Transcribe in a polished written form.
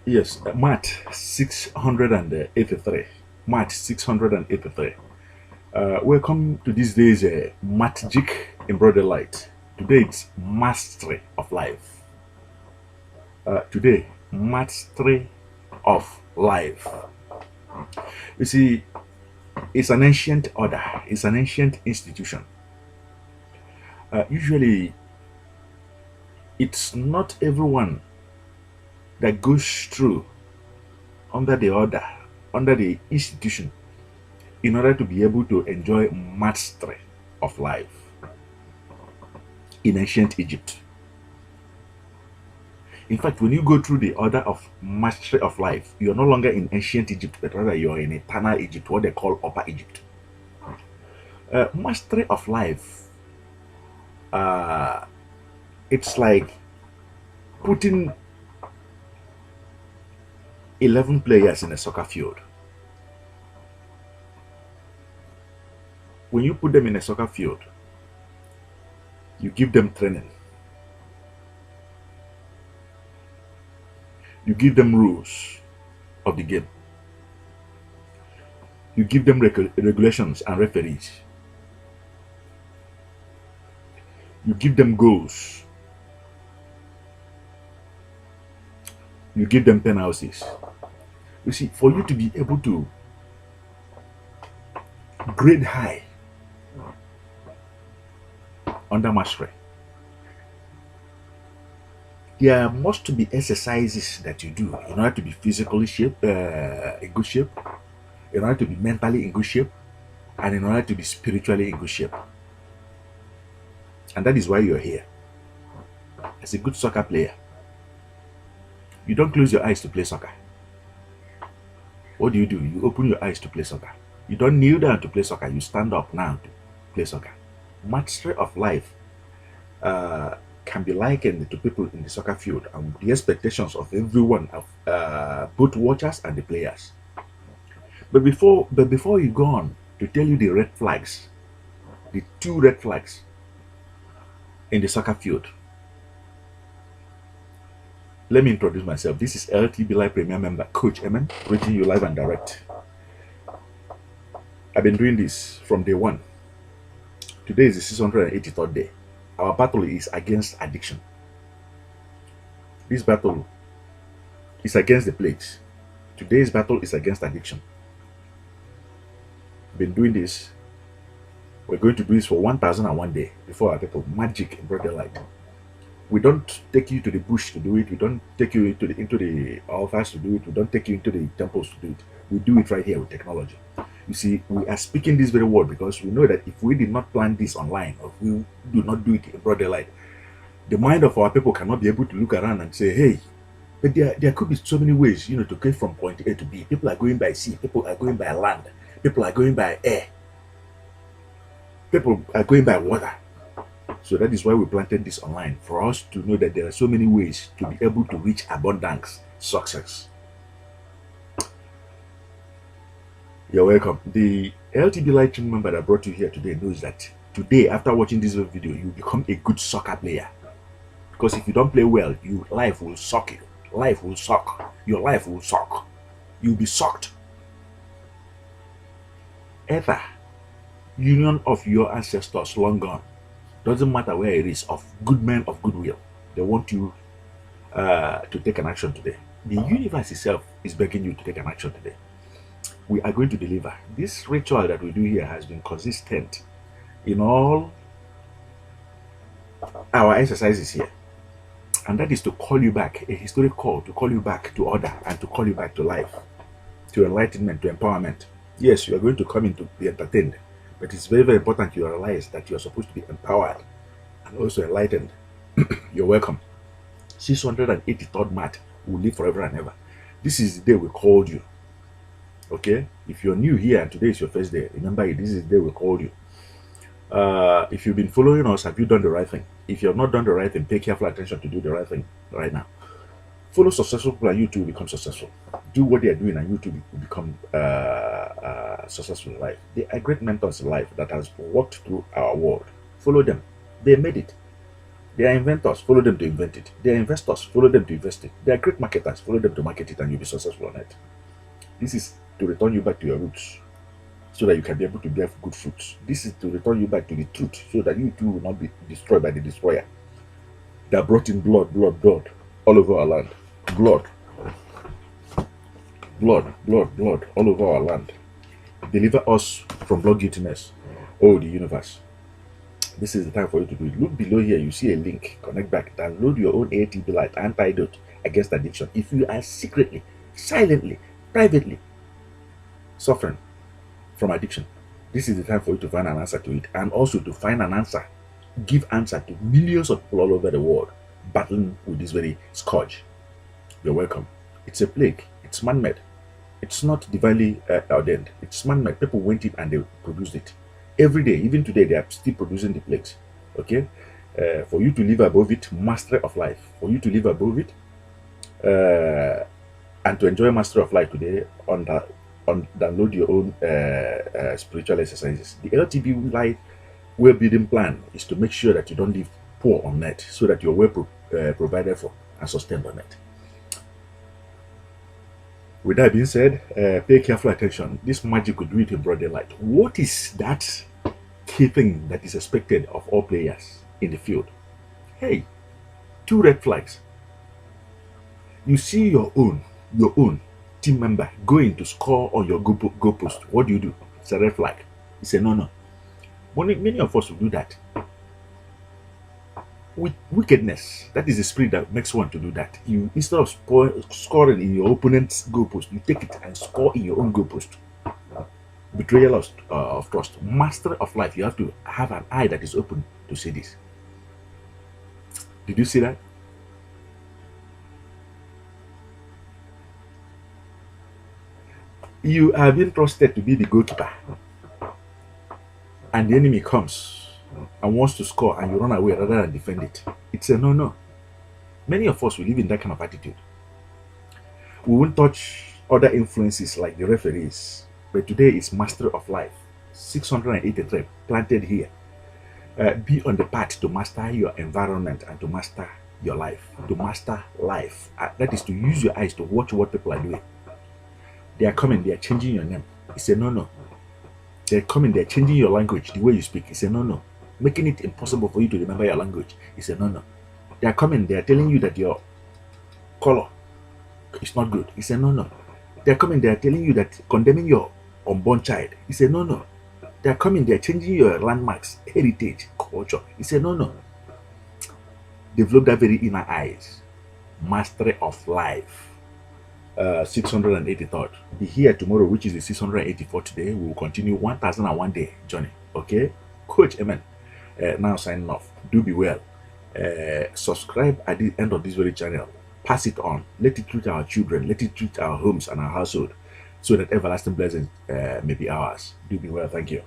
Yes, Maat 683. Maat 683. Welcome to this day's Magic in Broader Light. Today it's Mastery of Life. Today, Mastery of Life. You see, it's an ancient order, it's an ancient institution. Usually, it's not everyone that goes through under the order, under the institution, in order to be able to enjoy mastery of life in ancient Egypt. In fact, when you go through the order of mastery of life, you're no longer in ancient Egypt, but rather you're in eternal Egypt, what they call Upper Egypt. Mastery of life, uh, it's like putting 11 players in a soccer field. When you put them in a soccer field, you give them training, you give them rules of the game, you give them regulations and referees, you give them goals, you give them penalties. You see, for you to be able to grade high under mastery, there must be exercises that you do in order to be physically in good shape, in order to be mentally in good shape, and in order to be spiritually in good shape. And that is why you're here. As a good soccer player, you don't close your eyes to play soccer. What do? You open your eyes to play soccer. You don't kneel down to play soccer. You stand up now to play soccer. Mastery of life can be likened to people in the soccer field and the expectations of everyone, of both watchers and the players. But before you go on to tell you the red flags, the two red flags in the soccer field, let me introduce myself. This is LTB Live Premier Member Coach Emen, reaching you live and direct. I've been doing this from day one. Today is the 683rd day. Our battle is against addiction. This battle is against the plagues. Today's battle is against addiction. Been doing this. We're going to do this for 1001 day before our people. Magic in broad daylight. We don't take you to the bush to do it. We don't take you into the altars to do it. We don't take you into the temples to do it. We do it right here with technology. You see, we are speaking this very word because we know that if we did not plan this online, or if we do not do it in broad daylight, the mind of our people cannot be able to look around and say, hey, but there could be so many ways, to get from point A to B. People are going by sea. People are going by land. People are going by air. People are going by water. So that is why we planted this online, for us to know that there are so many ways to be able to reach abundance, success. You're welcome. The LTB Light team member that brought you here today knows that today, after watching this video, you become a good soccer player. Because if you don't play well, your life will suck you. Life will suck. Your life will suck. You'll be sucked. Either union of your ancestors long gone, doesn't matter where it is, of good men of goodwill, they want you to take an action today. The universe itself is begging you to take an action today. We are going to deliver. This ritual that we do here has been consistent in all our exercises here, and that is to call you back, a historic call to call you back to order and to call you back to life, to enlightenment, to empowerment. Yes, you are going to come in to be entertained, but it's very, very important you realize that you are supposed to be empowered and also enlightened. You're welcome. 683rd Maat will live forever and ever. This is the day we called you. Okay? If you're new here and today is your first day, remember this is the day we called you. If you've been following us, have you done the right thing? If you have not done the right thing, pay careful attention to do the right thing right now. Follow successful people and you too become successful. Do what they are doing and you too will become successful in life. They are great mentors in life that has walked through our world. Follow them. They made it. They are inventors, follow them to invent it. They are investors, follow them to invest it. They are great marketers, follow them to market it, and you'll be successful on it. This is to return you back to your roots so that you can be able to bear good fruits. This is to return you back to the truth so that you too will not be destroyed by the destroyer that brought in blood all over our land. Blood, blood all over our land. Deliver us from blood guiltiness, oh the universe. This is the time for you to do it. Look below here, you see a link. Connect back. Download your own ATB Light antidote against addiction. If you are secretly, silently, privately suffering from addiction, this is the time for you to find an answer to it, and also to find an answer, give answer to millions of people all over the world battling with this very scourge. You're welcome. It's a plague. It's man-made. It's not divinely ordained. It's man-made. People went in and they produced it. Every day, even today, they are still producing the plagues. Okay? For you to live above it, mastery of life. For you to live above it, and to enjoy mastery of life today, download your own spiritual exercises. The LTB Life well-building plan is to make sure that you don't live poor on net, so that you're well provided for and sustained on it. With that being said, pay careful attention. This magic will do it in broad daylight. What is that key thing that is expected of all players in the field? Hey, 2 red flags. You see your own team member going to score on your goal post. What do? It's a red flag. It's a no-no. Many of us will do that. With wickedness, that is the spirit that makes one to do that. You, instead of scoring in your opponent's goal post, you take it and score in your own goal post. Betrayal of trust. Master of life. You have to have an eye that is open to see this. Did you see that? You are being trusted to be the goalkeeper, and the enemy comes and wants to score, and you run away rather than defend it. It's a no-no. Many of us will live in that kind of attitude. We won't touch other influences like the referees, but today is master of life. 683 planted here. Be on the path to master your environment and to master your life. To master life. That is to use your eyes to watch what people are doing. They are coming, they are changing your name. It's a no-no. They're coming, they're changing your language, the way you speak. It's a no-no. Making it impossible for you to remember your language. It's a no-no. They are coming, they are telling you that your color is not good. It's a no-no. They are coming, they are telling you that condemning your unborn child. It's a no-no. They are coming, they are changing your landmarks, heritage, culture. It's a no-no. Develop that very inner eyes. Mastery of life. 683rd. Be here tomorrow, which is the 684th day. We will continue 1001 day journey. Okay, Coach Amen. Now signing off. Do be well. Subscribe at the end of this very channel. Pass it on. Let it reach our children. Let it reach our homes and our household, so that everlasting blessings may be ours. Do be well. Thank you.